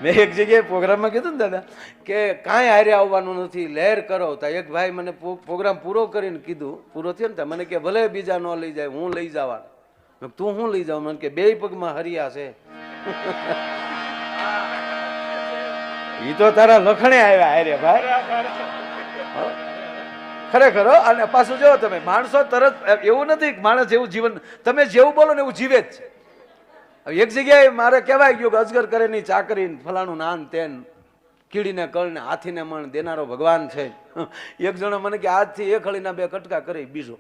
મેં એક જગ્યાએ પ્રોગ્રામમાં કીધું ને દાદા કે કાંઈ હારે આવવાનું નથી, લહેર કરો. તો એક ભાઈ મને પ્રોગ્રામ પૂરો કરીને કીધું, પૂરો થયો ને મને કે ભલે બીજા ન લઈ જાય, હું લઈ જવા. તું હું લઈ જાઉં? મને કે બે પગમાં હરિયા છે. એ તો તારા લખણે આવ્યા હારે ભાઈ, ખરેખર. અને પાછું જો તમે માણસો તરત એવું નથી માણસ જેવું જીવન, તમે જેવું બોલો ને એવું જીવે જ છે. એક જગ્યાએ મારે કહેવાય ગયું કે અજગર કરે ની ચાકરી, ફલાણું નાન તેન, કીડીને કળ ને હાથીને મણ દેનારો ભગવાન છે. એક જણો મને કે આજથી એક હળીના બે કટકા કરે બીજો.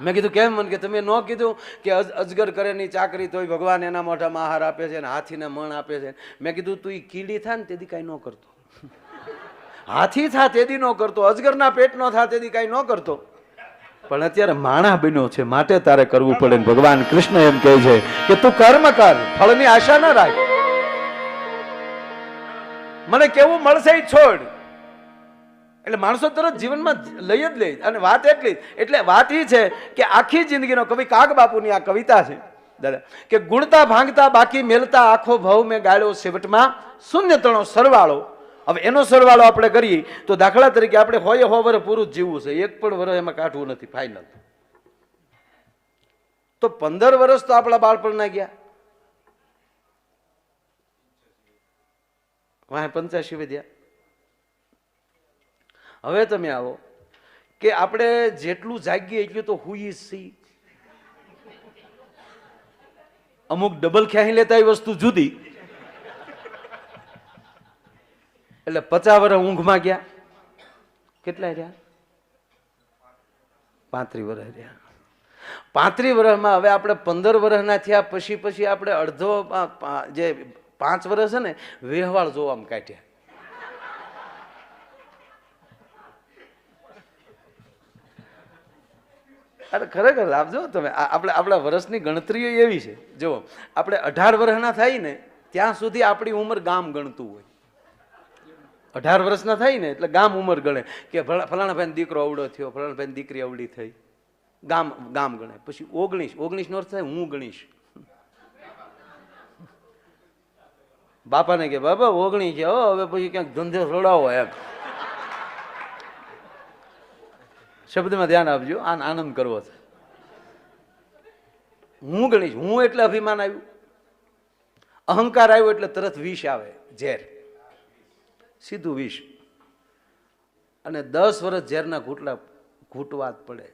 મેં કીધું કેમ? મને કે તમે ન કીધું કે અજગર કરે ની ચાકરી તોય ભગવાન એના મોઢામાં આહાર આપે છે ને હાથીને મણ આપે છે. મેં કીધું તું કીડી થા ને તેથી કાંઈ ન કરતો, હાથી થા તેથી ન કરતો, અજગરના પેટ નો થા તેથી કાંઈ ન કરતો. પણ અત્યારે માણા બન્યો છે માટે તારે કરવું પડે. ભગવાન કૃષ્ણ એમ કહે છે કે તું કર્મ કર, ફળની આશા ન રાખ. મને કેવું મળશે એ છોડ. એટલે માણસો તરત જીવનમાં લઈ જ લે. અને વાત એટલી, એટલે વાત એ છે કે આખી જિંદગીનો કવિ કાગ બાપુની આ કવિતા છે દાદા, કે ગુણતા ભાંગતા બાકી મેલતા આખો ભાવ મેં ગાળ્યો છેવટમાં શૂન્ય તણો સરવાળો. હવે એનો સરવાળો આપણે કરીએ તો દાખલા તરીકે આપણે હોય 100 વર્ષ પૂરું જ જીવવું છે, એક પણ વર્ષ એમાં કાઢવું નથી ફાઇનલ. તો 15 વર્ષ તો આપણા બાળપણના ગયા, વાહ 85 વધ્યા. હવે તમે આવો કે આપણે જેટલું જાગીએ એટલું તો હુઈ સી. અમુક ડબલ ખ્યાહી લેતા એ વસ્તુ જુદી. એટલે 50 વર્ષ ઊંઘમાં ગયા, કેટલા રહ્યા? 35 વર્ષ રહ્યા. 35 વર્ષમાં હવે આપણે 15 વર્ષના થયા પછી આપણે અડધો જે 5 વર્ષ છે ને વ્યવહાર જોવામાં કાઢ્યા. અરે ખરેખર આપજો તમે. આપણા વર્ષની ગણતરીઓ એવી છે. જુઓ, આપણે 18 વર્ષના થાય ને ત્યાં સુધી આપણી ઉંમર ગામ ગણતું હોય. 18 વર્ષના થાય ને એટલે ગામ ઉંમર ગણે કે ફલાણા ભાઈ દીકરો અવડો થયો, ફલાણા ભાઈ દીકરી અવડી થઈ, ગામ ગણે. પછી 19 નો અર્થ થાય હું ગણીશ. બાપાને કે બાપા 19 છે, હવે પછી ક્યાંક ધંધે છોડાવો એમ. શબ્દમાં ધ્યાન આપજો, આનંદ કરવો છે. હું ગણીશ, હું એટલે અભિમાન આવ્યું, અહંકાર આવ્યો એટલે તરત વિષ આવે, ઝેર, સીધું વિષ. અને 10 વર્ષ ઝેરના ઘૂંટવા જ પડે.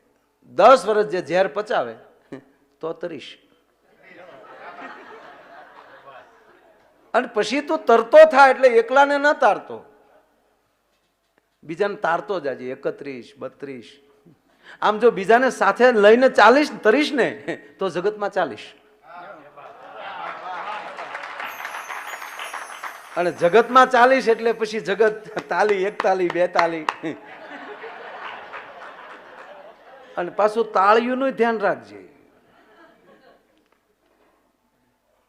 10 વર્ષ જે ઝેર પચાવે તો તરીશ. અને પછી તું તરતો થાય એટલે એકલાને ન તારતો, બીજાને તારતો જાજે. 31, 32. આમ જો બીજાને સાથે લઈને ચાલીશ તરીશ ને તો જગતમાં ચાલીશ. અને જગતમાં ચાલીશ એટલે પછી જગત તાલી, 1 તાલી, 2 તાલી. અને પાછું તાળીઓનું ધ્યાન રાખજે.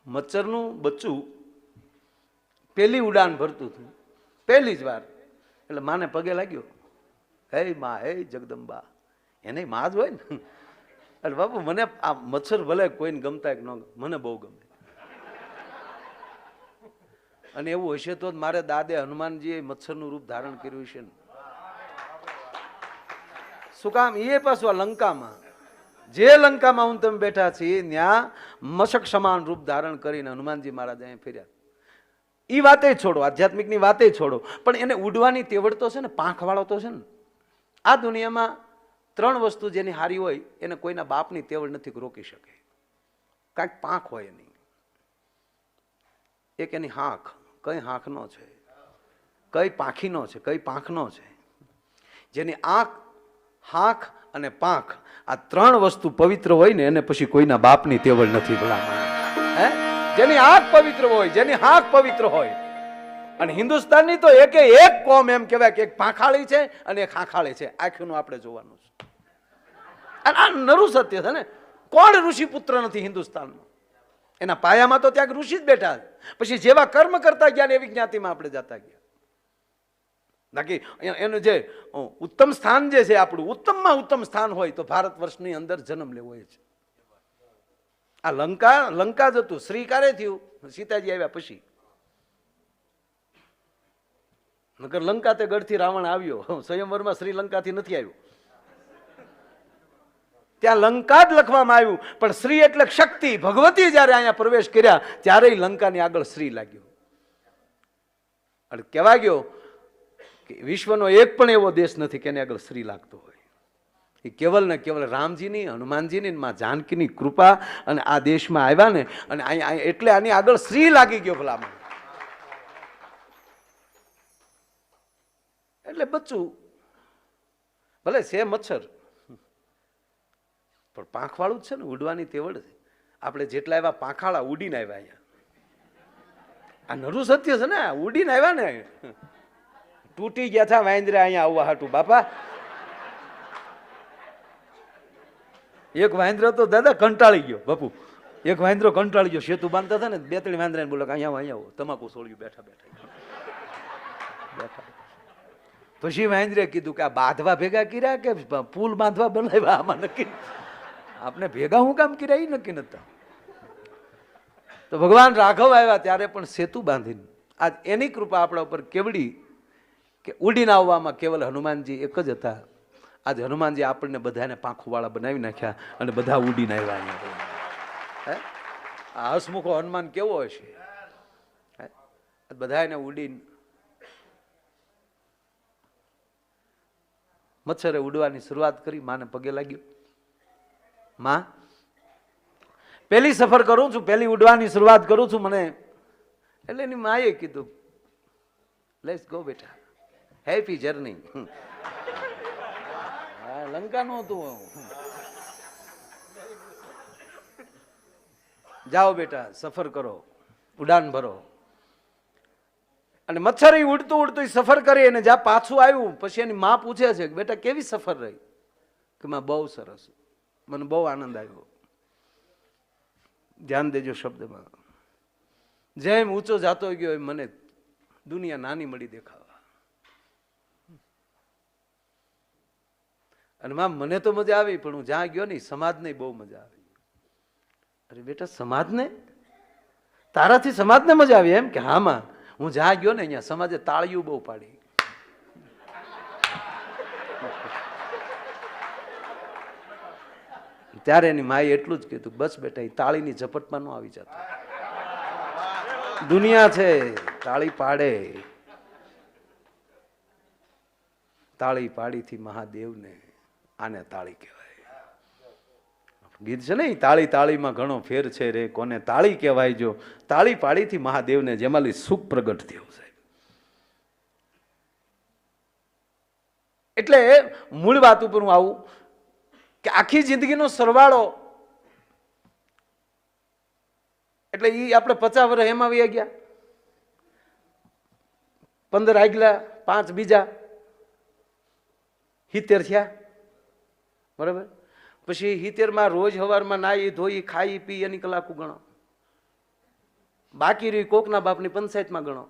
મચ્છરનું બચ્ચું પેલી ઉડાન ભરતું હતું, પહેલી જ વાર. એટલે માને પગે લાગ્યો, હે માં, હે જગદંબા. એને માં જ હોય ને. એટલે બાપુ મને આ મચ્છર ભલે કોઈને ગમતા કે ન, મને બહુ ગમે. અને એવું હશે તો મારે દાદે હનુમાનજીએ મચ્છરનું રૂપ ધારણ કર્યું છે ને. શું કામ? એ પાછું આ લંકામાં, જે લંકામાં હું તમે બેઠા છીએ ત્યાં મશક સમાન રૂપ ધારણ કરીને હનુમાનજી મહારાજ અહીંયા ફેર્યા. એ વાતે છોડો, આધ્યાત્મિકની વાતે છોડો, પણ એને ઉડવાની તેવડ તો છે ને, પાંખવાળો તો છે ને. આ દુનિયામાં 3 વસ્તુ જેની હારી હોય એને કોઈના બાપની તેવડ નથી રોકી શકે. કાંઈક પાંખ હોય એની. એક એની હાંખ, કઈ હાંખનો છે, કઈ પાંખીનો છે, કઈ પાંખનો છે. જેની આંખ, હાંખ અને પાંખ, આ 3 વસ્તુ પવિત્ર હોય ને એને પછી કોઈના બાપની તેવડ નથી. ભલા જેની આંખ પવિત્ર હોય, જેની હાંખ પવિત્ર હોય. અને હિન્દુસ્તાનની તો એક કોમ એમ કહેવાય કે એક પાંખાળી છે અને એક હાંખાળી છે. આંખનું આપણે જોવાનું છે. અને આ નરું સત્ય છે ને. કોણ ઋષિ પુત્ર નથી હિન્દુસ્તાનમાં? એના પાયામાં તો ત્યાં ઋષિ જ બેઠા. પછી જેવા કર્મ કરતા ગયા એવી જ્ઞાતિમાં આપણે જતા ગયા. બાકી એનું જે ઉત્તમ સ્થાન જે છે આપણું, ઉત્તમમાં ઉત્તમ સ્થાન હોય તો ભારત વર્ષની અંદર જન્મ લેવો છે. આ લંકા જ હતું. શ્રીકારે થયું સીતાજી આવ્યા પછી. નકર લંકા તે ગઢથી રાવણ આવ્યો, સ્વયંવરમાં શ્રીલંકાથી નથી આવ્યો. ત્યાં લંકા જ લખવામાં આવ્યું, પણ શ્રી એટલે શક્તિ. ભગવતી જયારે અહીંયા પ્રવેશ કર્યા ત્યારે લંકાની આગળ શ્રી લાગ્યો. અને કહેવા ગયો કે વિશ્વનો એક પણ એવો દેશ નથી કે એની આગળ શ્રી લાગતો હોય. એ કેવલ ને કેવલ રામજીની, હનુમાનજીની, માં જાનકીની કૃપા અને આ દેશમાં આવ્યા ને, અને અહીંયા એટલે આની આગળ શ્રી લાગી ગયો ભલામણ. એટલે બચ્ચું ભલે છે મચ્છર, પણ પાંખવાળું જ છે ને, ઉડવાની તેવડ છે. આપણે જેટલા આવ્યા પાંખાળા ઉડીને આવ્યા અહીંયા. આ નરું સત્ય છે ને, ઉડીને આવ્યા ને. તૂટી ગયા હતા વાંદરા અહીંયા આવવા હાટું બાપા. એક વાંદરો તો દાદા કંટાળી ગયો બાપુ. એક વાંદરો કંટાળી ગયો. સેતુ બાંધતા હતા ને, 2-3 વાંદરાને બોલો કે અહીંયા આવો, તમાકુ સોળ્યું બેઠા બેઠા. પછી વાંદરે કીધું કે આ બાંધવા ભેગા કર્યા કે પુલ બાંધવા બનાવ્યા? આમાં નક્કી આપણે ભેગા હું કામ કર્યા એ નક્કી નતા. તો ભગવાન રાઘવ આવ્યા ત્યારે પણ સેતુ બાંધીને, આજ એની કૃપા આપણા ઉપર કેવડી કે ઉડીને આવવામાં કેવલ હનુમાનજી એક જ હતા. આજે હનુમાનજી આપણને બધાને પાંખુવાળા બનાવી નાખ્યા અને બધા ઉડીને આવ્યા અહીંયા. આ હસમુખો હનુમાન કેવો હશે? બધા એને ઉડીને મચ્છરે ઉડવાની શરૂઆત કરી. માને પગે લાગ્યો, માં પહેલી સફર કરું છું, પહેલી ઉડવાની શરૂઆત કરું છું મને. એટલે એની માએ કીધું લેટ્સ ગો બેટા, હેપી જર્ની. લંકા નું હતું, જાઓ બેટા સફર કરો, ઉડાન ભરો. અને મચ્છર ઉડતું ઉડતું સફર કરી અને જ્યાં પાછું આવ્યું પછી એની માં પૂછે છે કે બેટા કેવી સફર રહી? કે માં બહુ સરસ, મને બહુ આનંદ આવ્યો. ધ્યાન દેજો શબ્દમાં. જેમ ઊંચો જાતો ગયો એમ મને દુનિયા નાની મળી દેખાવા. અને માં મને તો મજા આવી, પણ હું જ્યાં ગયો ને સમાજને બહુ મજા આવી. અરે બેટા સમાજને? તારાથી સમાજને મજા આવી એમ? કે હા માં, હું જ્યાં ગયો ને અહીંયા સમાજે તાળીઓ બહુ પાડી. ત્યારે એની માએ એટલું જ કીધું, બસ બેટા એ તાળીની ઝપટમાં ન આવી જતો. દુનિયા છે, તાળી પાડે. તાળી પાડીથી મહાદેવને આને તાળી કહેવાય. ગીત છે ને, તાળી તાળીમાં ઘણો ફેર છે રે, કોને તાળી કહેવાય જો તાળી પાડીથી મહાદેવને જેમાં સુખ પ્રગટ થયું છે. એટલે મૂળ વાત ઉપર હું આવું કે આખી જિંદગીનો સરવાળો, એટલે એ આપણે 50 વર્ષ એમાં વહી ગયા, 15 આગલા, 5 બીજા, 70 થયા બરાબર. પછી 70 રોજ સવારમાં નાહી ધોઈ ખાઈ પી એની કલાકો ગણો, બાકી રહી કોકના બાપની પંચાયતમાં ગણો.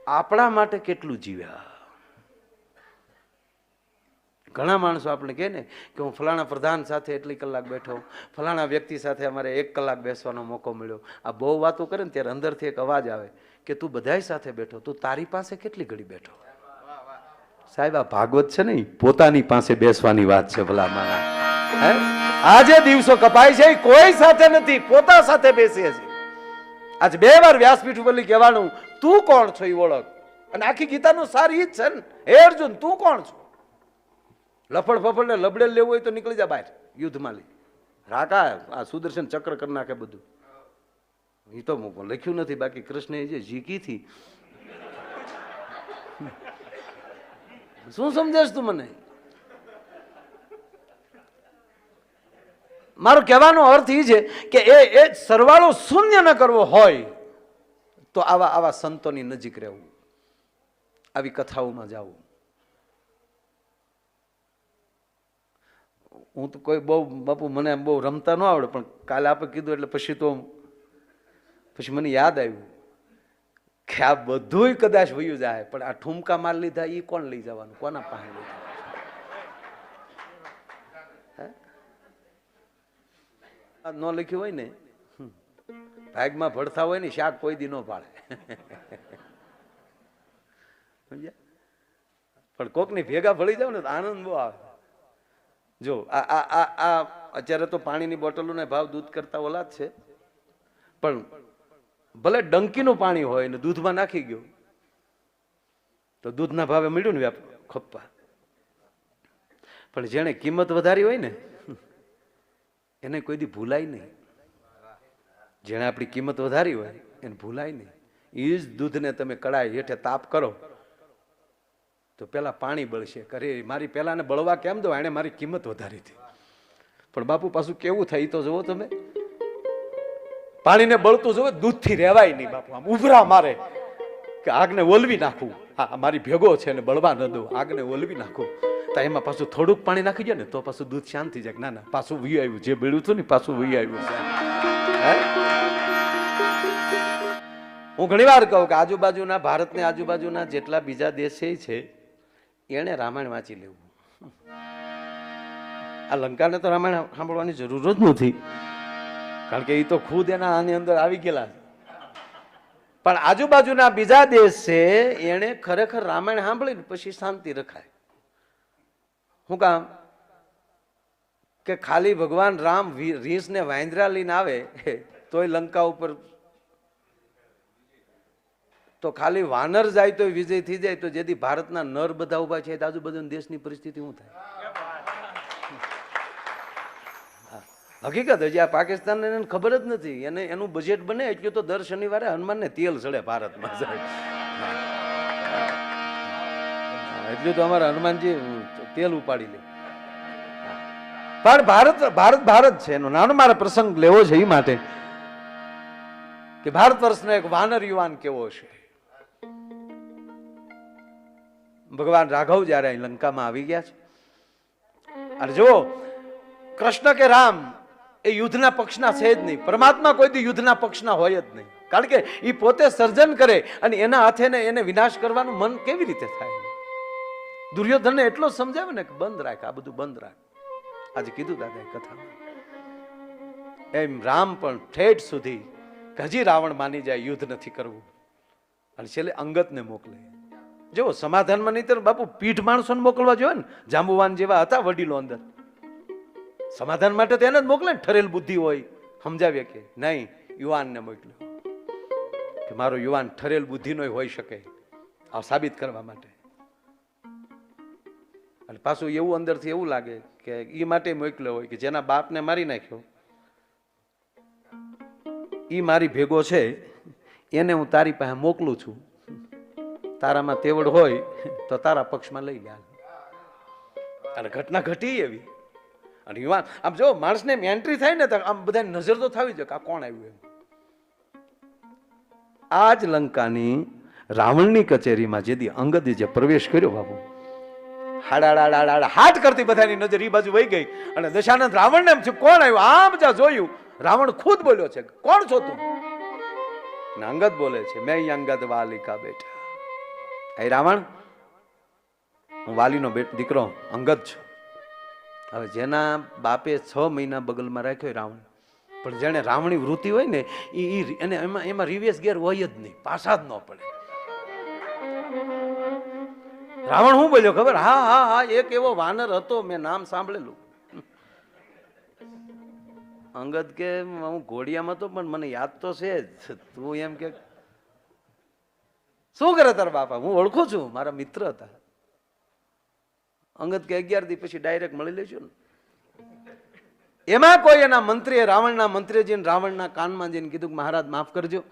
આપણા માટે કેટલું જીવ્યા? ઘણા માણસો આપણે કહે ને કે હું ફલાણા પ્રધાન સાથે એટલી કલાક બેઠો, ફલાણા વ્યક્તિ સાથે અમારે 1 કલાક બેસવાનો મોકો મળ્યો. આ બહુ વાતો કરે ને ત્યારે અંદરથી એક અવાજ આવે કે તું બધાય સાથે બેઠો, તું તારી પાસે કેટલી ઘડી બેઠો? સાહેબ આ ભાગવત છે ને, પોતાની પાસે બેસવાની વાત છે. ભલા મારા આજે દિવસો કપાય છે કોઈ સાથે નથી, પોતા સાથે બેસે છે. આજ 2 વાર વ્યાસપીઠ ઉપર કહેવાનું તું કોણ છો એ ઓળખ. અને આખી ગીતાનું સાર ઈ જ છે ને, હે અર્જુન તું કોણ છો? લફડ ફફડ ને લબડે લેવું હોય તો નીકળી જા બહાર, યુદ્ધમાં લઈ રાકા આ સુદર્શન ચક્ર કરી નાખે બધું. એ તો લખ્યું નથી, બાકી કૃષ્ણએ જે જીકી થી શું સમજાશ તું મને? મારો કહેવાનો અર્થ એ છે કે એ સરવાળો શૂન્ય ન કરવો હોય તો આવા સંતોની નજીક રહેવું, આવી કથાઓમાં જવું. હું તો કોઈ બહુ બાપુ મને બહુ રમતા ન આવડે, પણ કાલે આપણે કીધું એટલે પછી મને યાદ આવ્યું કે આ બધું કદાચ વયું જાય, પણ આ ઠુમકા માર લીધા એ કોણ લઈ જવાનું? કોના પાસે લઈ જવાનું? ન લખ્યું હોય ને, ભાગમાં ભળતા હોય ને શાક કોઈ દી ન પાડે. સમજ્યા? પણ કોકની ભેગા ભળી જાવ ને તો આનંદ બહુ આવે. જો આ અત્યારે તો પાણીની બોટલોને ભાવ દૂધ કરતા ઓલા જ છે, પણ ભલે ડંકીનું પાણી હોય ને દૂધમાં નાખી ગયું તો દૂધના ભાવે મળ્યું ને ખપ્પા. પણ જેને કિંમત વધારી હોય ને એને કોઈ દી ભૂલાય નહીં. જેને આપણી કિંમત વધારી હોય એને ભૂલાય નહીં. એ જ દૂધને તમે કડાઈ હેઠે તાપ કરો તો પેલા પાણી બળશે. કરે મારી પેલાને બળવા કેમ દો, એને મારી કિંમત વધારી હતી. પણ બાપુ પાછું કેવું થાય તો જુઓ તમે, પાણીને બળતું જુઓ, દૂધથી રહેવાય નહીં બાપુ. આમ ઉભરા મારે કે આગને ઓલવી નાખું, હા મારી ભેગો છે ને બળવા ન દઉં, આગને ઓલવી નાખું. તો એમાં પાછું થોડુંક પાણી નાખી જાય ને તો પાછું દૂધ શાંત થઈ જાય. ના ના, પાછું વી આવ્યું, જે બળ્યું હતું ને પાછું વી આવ્યું છે. હું ઘણી વાર કહું કે આજુબાજુના ભારતને આજુબાજુના જેટલા બીજા દેશ છે એને રામાયણ વાંચી લેવું. આ લંકાને તો રામાયણ સાંભળવાની જરૂર જ નથી, કારણ કે એ તો ખુદ એના આની અંદર આવી ગયેલા છે. પણ આજુબાજુના બીજા દેશ છે એને ખરેખર રામાયણ સાંભળીને પછી શાંતિ રખાય. શું કામ કે ખાલી ભગવાન રામ રીસ ને વાંદરા લઈને આવે તોય લંકા ઉપર, તો ખાલી વાનર જાય તો વિજય થઈ જાય. તો જેથી ભારતના નર બધા ઉભા છે આજુબાજુ દેશની પરિસ્થિતિ શું થાય? હકીકત હજી આ પાકિસ્તાન એને ખબર જ નથી. એને એનું બજેટ બને એટલું તો દર શનિવારે હનુમાનને તેલ ચડે ભારતમાં જાય. એટલું તો અમારા હનુમાનજી તેલ ઉપાડી લે. પણ ભારત ભારત ભારત છે એનો નાનો મારે પ્રસંગ લેવો છે એ માટે કે ભારત વર્ષનો એક વાનર યુવાન કેવો છે. ભગવાન રાઘવ જયારે અહીં લંકામાં આવી ગયા છે, અને જો કૃષ્ણ કે રામ એ યુદ્ધના પક્ષના છે જ નહીં. પરમાત્મા કોઈ દી યુદ્ધના પક્ષના હોય જ નહીં, કારણ કે એ પોતે સર્જન કરે અને એના હાથે એને વિનાશ કરવાનું મન કેવી રીતે થાય? દુર્યોધનને એટલો સમજાવે ને કે બંધ રાખ, આ બધું બંધ રાખ. આજે કીધું દાદા કથામાં, એમ રામ પણ ઠેઠ સુધી હજી રાવણ માની જાય યુદ્ધ નથી કરવું, અને છેલ્લે અંગદને મોકલે. જો સમાધાનમાં નહીં તો બાપુ પીઠ માણસોને મોકલવા જોઈએ ને. જાંબુવાન જેવા હતા વડીલો અંદર, સમાધાન માટે તો એને જ મોકલે ને. ઠરેલ બુદ્ધિ હોય સમજાવીએ કે નહીં, યુવાનને મોકલ્યો કે મારો યુવાન ઠરેલ બુદ્ધિનો હોઈ શકે આ સાબિત કરવા માટે. અને પાછું એવું અંદરથી એવું લાગે કે એ માટે મોકલ્યો હોય કે જેના બાપને મારી નાખ્યો એ મારી ભેગો છે, એને હું તારી પાસે મોકલું છું. તારામાં તેવડ હોય તો તારા પક્ષમાં લઈ લે. અને ઘટના ઘટી એવી. અને યુવાન આમ જો માણસને એન્ટ્રી થાય ને તો આમ બધા નજર તો થવી જોઈએ કે આ કોણ આવ્યું એમ. આ જ લંકાની રાવણની કચેરીમાં જેથી અંગદે જે પ્રવેશ કર્યો બાબુ, હાડાડાડાડા હાટ કરતી બધાની નજર એ બાજુ વહી ગઈ. અને દશાનંદ રાવણને એમ છે કોણ આવ્યું? આમ જા જોયું, રાવણ ખુદ બોલ્યો છે કોણ છો તું? અંગદ બોલે છે મેં અંગદ વાલી કા બેટા. એ રાવણ, હું વાલીનો દીકરો અંગદ છું. હવે જેના બાપે 6 મહિના બગલમાં રાખ્યો રાવણ, પણ જેને રાવણી વૃત્તિ હોય ને એને એમાં રિવેશ ગેર હોય જ નહીં, પાછા જ ન પડે. રાવણ શું બોલ્યો ખબર? હા હા હા, એક એવો વાનર હતો, મેં નામ સાંભળેલું. અંગદ કે હું ઘોડિયામાં હતો પણ મને યાદ તો છે જ. તું એમ કે શું કરે તારા બાપા? હું ઓળખું છું, મારા મિત્ર હતા. અંગદ કે 11 દી પછી ડાયરેક્ટ મળી લેજો ને. એમાં કોઈ એના મંત્રીએ રાવણના મંત્રીએ જઈને રાવણના કાનમાં જઈને કીધું કે મહારાજ માફ કરજો,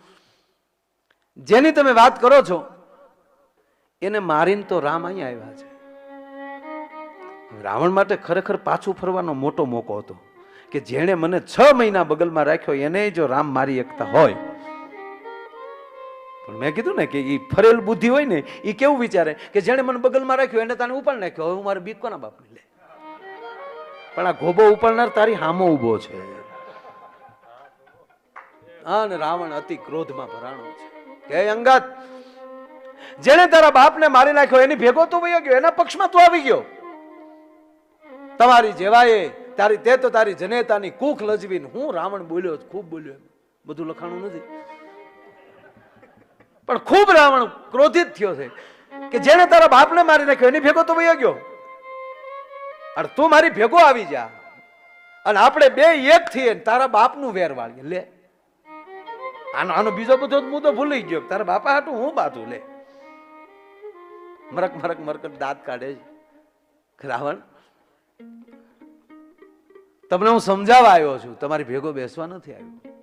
જેની તમે વાત કરો છો એને મારીને તો રામ અહીંયા આવ્યા છે. રાવણ માટે ખરેખર પાછું ફરવાનો મોટો મોકો હતો કે જેણે મને 6 મહિના બગલમાં રાખ્યો એને જો રામ મારી એકતા હોય. પણ મેં કીધું ને કે એ ફરેલ બુદ્ધિ હોય ને એ કેવું વિચારે કે જેણે મને બગલમાં રાખ્યો એને તને ઉપાડ નાખ્યો, હવે હું મારે બીક કોના બાપને લે. પણ આ ગોબો ઉપાડનાર તારી હામો ઉભો છે. અને રાવણ અતિ ક્રોધમાં ભરાણો છે કે અંગદ, જેને તારા બાપને મારી નાખ્યો એની ભેગો તું વયો ગયો, એના પક્ષમાં તું આવી ગયો. તમારી જેવાએ તારી તે તો તારી જનેતાની કુખ લજવીને હું રાવણ બોલ્યો, ખૂબ બોલ્યો, બધું લખાણું નથી. પણ ખૂબ રાવણ ક્રોધિત થયો છે કે જેને તારા બાપને મારી નાખ્યો એની ભેગો તો વયો ગયો, અને તું મારી ભેગો આવી જા અને આપણે બે એક થઈએ તારા બાપનું વેર વાળીએ. લે આનો બીજો બધો મુદ્દો ભૂલી ગયો. તારા બાપા હાટું હું બાતું લે. મરક મરક મરક દાંત કાઢે છે. રાવણ, તમને હું સમજાવવા આવ્યો છું, તમારી ભેગો બેસવા નથી આવ્યો.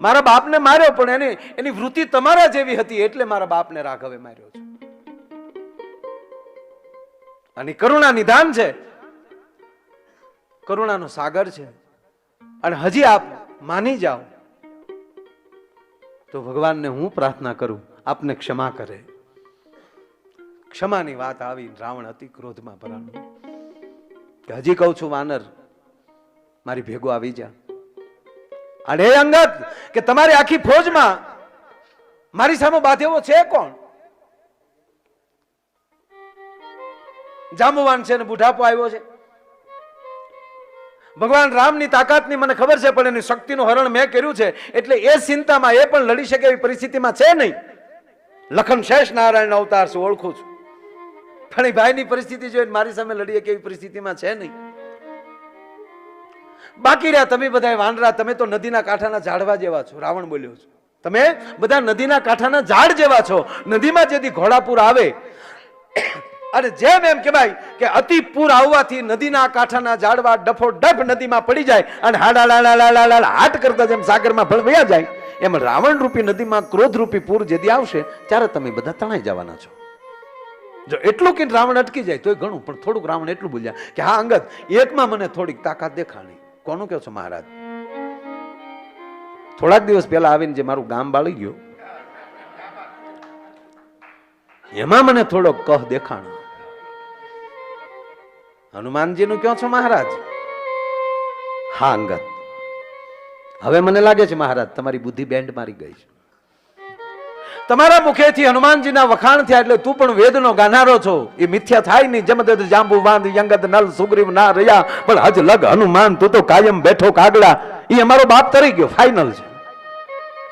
મારા બાપને માર્યો પણ એની વૃત્તિ તમારા જેવી હતી એટલે મારા બાપને રાઘવે માર્યો છે. અને કરુણા નિધાન છે, કરુણાનો સાગર છે. અને હજી આપ માની જાઓ તો ભગવાનને હું પ્રાર્થના કરું આપને ક્ષમા કરે. ક્ષમાની વાત આવી, રાવણ અતિ ક્રોધમાં ભરાણો કે હજી કહું છું વાનર, મારી ભેગો આવી જા. અને એ અંગત કે તમારી આખી ફોજમાં મારી સામે બાધેવો છે કોણ? જાંબુવાન છે ને બુઢાપો આવ્યો છે. ભગવાન રામની તાકાતની મને ખબર છે, પણ એની શક્તિનું હરણ મેં કર્યું છે એટલે એ ચિંતામાં એ પણ લડી શકે એવી પરિસ્થિતિમાં છે નહીં. લખન શેષ નારાયણ અવતાર છું, ઓળખું છું, પણ એ ભાઈની પરિસ્થિતિ જોઈને મારી સામે લડીએ કેવી પરિસ્થિતિમાં છે નહીં. બાકી રહ્યા તમે બધા વાનરા, તમે તો નદીના કાંઠાના ઝાડવા જેવા છો. રાવણ બોલ્યો છે, તમે બધા નદીના કાંઠાના ઝાડ જેવા છો. નદીમાં જેથી ઘોડાપૂર આવે અને જેમ એમ કહેવાય કે અતિ પૂર આવવાથી નદીના કાંઠાના ઝાડવા ડફો ડફ નદીમાં પડી જાય અને હાટ કરતા જેમ સાગરમાં ભળવયા જાય, એમ રાવણ રૂપી નદીમાં ક્રોધ રૂપી પૂર જેથી આવશે ત્યારે તમે બધા તણાઈ જવાના છો. જો એટલું કે રાવણ અટકી જાય તોય ઘણું, પણ થોડુંક રાવણ એટલું બોલ્યા કે હા અંગદ, એકમાં મને થોડીક તાકાત દેખાણી. કોનું કહો છો મહારાજ? થોડાક દિવસ પહેલા આવીને જે મારું ગામ બાળી ગયું એમાં મને થોડો કહ દેખાણો. હનુમાનજી નું ક્યાં છો મહારાજ? હા અંગદ, હવે મને લાગે છે મહારાજ તમારી બુદ્ધિ બેન્ડ મારી ગઈ છે. તમારા મુખેથી હનુમાનજીના વખાણ થયા એટલે તું પણ વેદનો ગાનારો છો. એ મિથ્યા થાય નહીં. જમદત જાંબુ વાંદ યંગદ નલ સુગ્રીવ ના રહ્યા, પણ હજ લગ હનુમાન તું તો કાયમ બેઠો કાગડા. એ અમારો બાપ તરી ગયો, ફાઇનલ છે.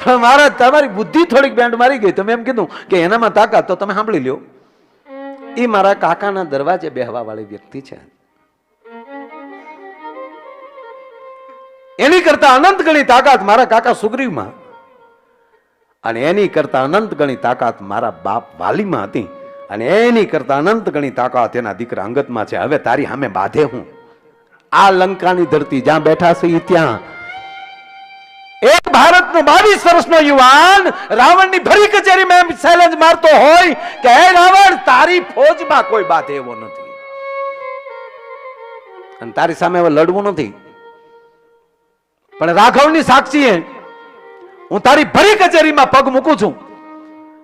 પણ મહારાજ તમારી બુદ્ધિ થોડીક બેન્ડ મારી ગઈ. તમે એમ કીધું કે એનામાં તાકાત, તો તમે સાંભળી લ્યો. એ મારા કાકાના દરવાજે બેહવા વાળી વ્યક્તિ છે. એની કરતા અનંત ગણી તાકાત મારા કાકા સુગ્રીવમાં, અને એની કરતા અનંત ગણી તાકાત મારા બાપ વાલીમાં હતી, અને એની કરતા અનંત ગણી તાકાત એના દીકરા અંગતમાં છે. હવે તારી સામે બાધે હું આ લંકાની ધરતી જ્યાં બેઠા છે ત્યાં એક ભારતનો 22 વર્ષનો યુવાન રાવણની ભરી કચેરીમાં ચેલેન્જ મારતો હોય કે હે રાવણ, તારી ફોજમાં કોઈ બાધે એવો નથી અને તારી સામે હવે લડવું નથી. પણ રાઘવની સાક્ષીએ હું તારી ભરી કચેરીમાં પગ મૂકું છું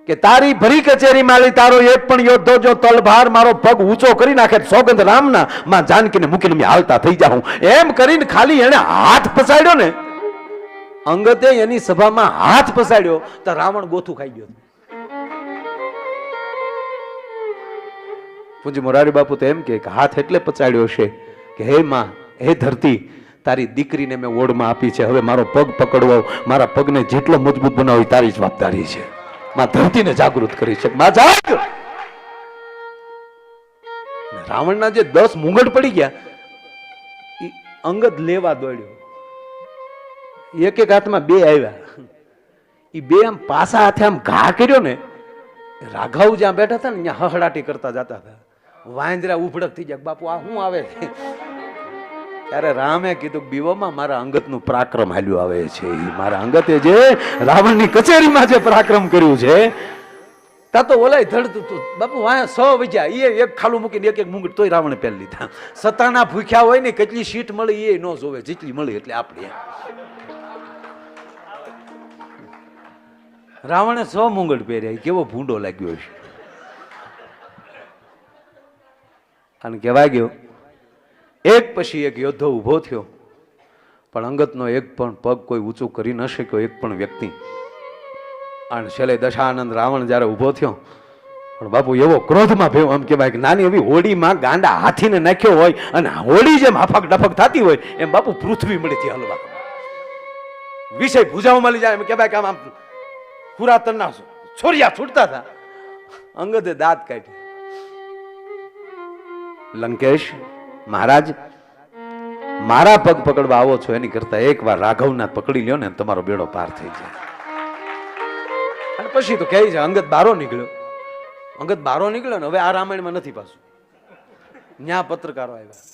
કે તારી ભરી કચેરીમાં તારો એક પણ યોદ્ધો જો તલભાર મારો પગ ઊંચો કરી નાખે, સોગંદ રામના માં જાનકીને મૂકીને મેં હાલતા થઈ જાઉં. એમ કરીને ખાલી એને હાથ પસાડ્યો ને, અંગતે એની સભામાં હાથ પસાડ્યો તો રાવણ ગોથું ખાઈ ગયો. પૂજ્ય મોરારી બાપુ તો એમ કે હાથ એટલે પચાડ્યો છે કે હે માં, હે ધરતી, તારી દીકરીને મેં ઓળમાં આપી છે, હવે મારો પગ પકડવો, મારા પગને જેટલો મજબૂત બનાવી તારી જવાબદારી છે. માં ધરતીને જાગૃત કરી છે. માં જાગ. રાવણના જે 10 મુંગટ પડી ગયા એ અંગદ લેવા દોડ્યો. એક એક હાથમાં 2 આવ્યા. એ 2 આમ પાસા હાથે આમ ઘા કર્યો ને, રાઘવ જ્યાં બેઠા હતા ને ત્યાં હહડાટી કરતા જતા હતા. વાંદરા ઉભડક થઈ જાય, બાપુ આ શું આવે છે? ત્યારે રામે કીધું બીવોમાં મારા અંગતનું પરાક્રમ હાલ્યું આવે છે. મારા અંગતે જે રાવણની કચેરીમાં જે પરાક્રમ કર્યું છે, તા તો ઓલાય ધડતું હતું. બાપુ વાયા 100 વજ્યા, એ એક ખાલું મૂકીને એક એક મુંગટ તોય રાવણે પહેરી લીધા. સતાના ભૂખ્યા હોય ને કેટલી સીટ મળી એ ન જોવે, જેટલી મળી એટલે આપણી. રાવણે 100 મુંગટ પહેર્યા. કેવો ભૂંડો લાગ્યો છે. અને કહેવાય ગયો એક પછી એક યોદ્ધો ઉભો થયો, પણ અંગતનો એક પણ પગ કોઈ ઊંચું કરી ન શક્યો, એક પણ વ્યક્તિ. અને છેલ્લે દશાનંદ રાવણ જયારે ઉભો થયો, પણ બાપુ એવો ક્રોધમાં ભેવો, આમ કહેવાય કે નાની એવી હોડીમાં ગાંડા હાથીને નાખ્યો હોય અને હોડી જેમ હાફક ડફક થતી હોય એમ બાપુ પૃથ્વી મળી હતી હલવા. વિષય ભૂજાઓ મળી જાય એમ કહેવાય કે આમ પુરાતનના છોરિયા છૂટતા હતા. અંગદે દાંત કાઢ્યા. લંકેશ મહારાજ, મારા પગ પકડવા આવો છો એની કરતા એકવાર રાઘવના પકડી લ્યો ને તમારો બેડો પાર થઈ જાય. અને પછી તો કહે છે અંગદ બારો નીકળ્યો. અંગદ બારો નીકળ્યો ને હવે આ રામાયણમાં નથી પાછું. ન્યા પત્રકારો આવ્યા.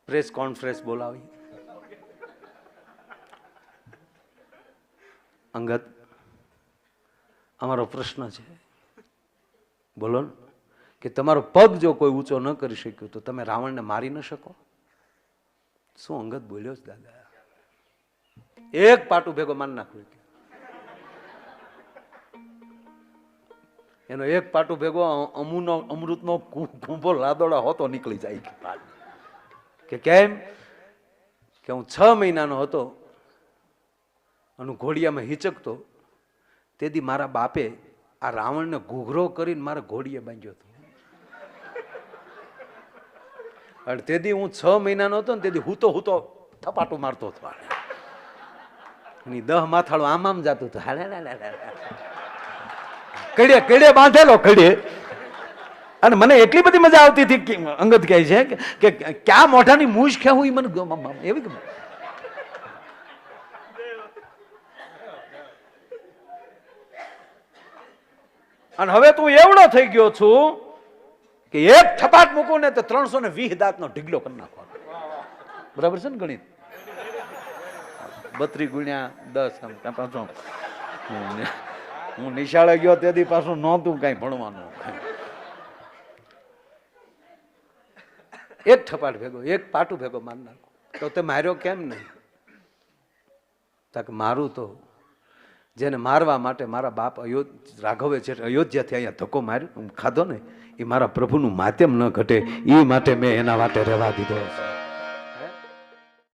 પ્રેસ કોન્ફરન્સ બોલાવી. અંગદ, અમારો પ્રશ્ન છે, બોલો ને, કે તમારો પગ જો કોઈ ઊંચો ન કરી શક્યો તો તમે રાવણને મારી ન શકો? શું અંગદ બોલ્યો છે દાદા? એક પાટું ભેગો માન નાખ્યું. એનો એક પાટું ભેગો અમૃતનો કુંભો લાદોડા હોતો નીકળી જાય. કે કેમ? કે હું 6 મહિનાનો હતો અને ઘોડિયામાં હિચકતો, તેથી મારા બાપે આ રાવણને ઘૂઘરો કરીને મારા ઘોડીએ બાંધ્યો હતો. અને તેથી હું 6 મહિનાનો હતો ને તેથી હૂતો થપાટું મારતો હતો. અને 10 માથાળું આમ જતું હતું. કડે કડે બાંધેલો કડે. અને મને એટલી બધી મજા આવતી હતી કે અંગદ કહે છે કે ક્યાં મોઢાની મૂછ ખેવું મને એવી ગમે. અને હવે તું એવડો થઈ ગયો છું કે એક થપાટ મૂકું ને તો 320 દાંતનો ઢીગલો કરી નાખો. બરાબર છે ને ગણિત? 32 ગુણ્યા 10. પાછો હું નિશાળે ગયો તેથી પાછું નહોતું કઈ ભણવાનું. એક થપાટ ભેગો, એક પાટું ભેગો માર નાખો. તો તે માર્યો કેમ નહીં? તાકે મારું તો જેને મારવા માટે મારા બાપ રાઘવે છે અયોધ્યાથી અહીંયા ધક્કો માર્યો ખાધો ને, એ મારા પ્રભુનું માધ્યમ ન ઘટે એ માટે મેં એના માટે રહેવા દીધો.